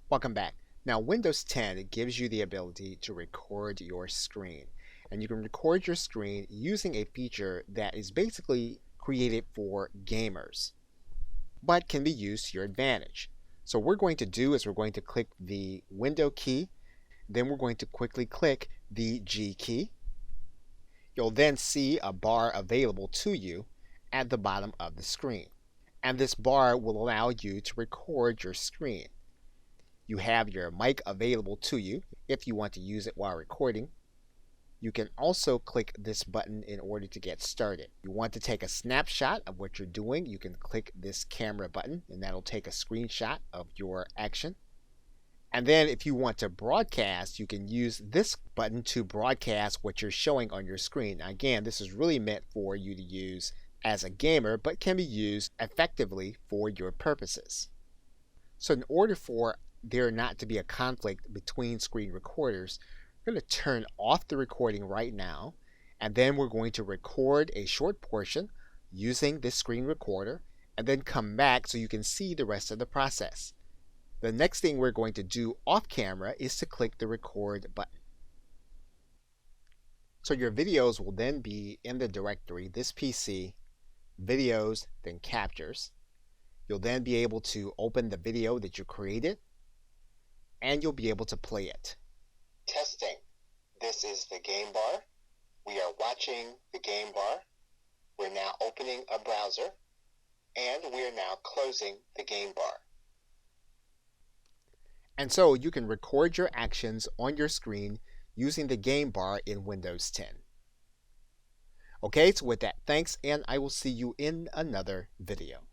Welcome back. Now, Windows 10 gives you the ability to record your screen. And you can record your screen using a feature that is basically created for gamers, but can be used to your advantage. So what we're going to do is we're going to click the Window key, then we're going to quickly click the G key. You'll then see a bar available to you at the bottom of the screen. And this bar will allow you to record your screen. You have your mic available to you if you want to use it while recording. You can also click this button in order to get started. You want to take a snapshot of what you're doing, you can click this camera button and that'll take a screenshot of your action. And then if you want to broadcast, you can use this button to broadcast what you're showing on your screen. Now, again, this is really meant for you to use as a gamer, but can be used effectively for your purposes. So in order for there not to be a conflict between screen recorders, we're going to turn off the recording right now, and then we're going to record a short portion using this screen recorder, and then come back so you can see the rest of the process. The next thing we're going to do off camera is to click the record button. So your videos will then be in the directory, this PC, videos, then captures. You'll then be able to open the video that you created, and you'll be able to play it. Testing. This is the game bar. We are watching the game bar. We're now opening a browser, and we are now closing the game bar. And so you can record your actions on your screen using the game bar in Windows 10. Okay, so with that, thanks, and I will see you in another video.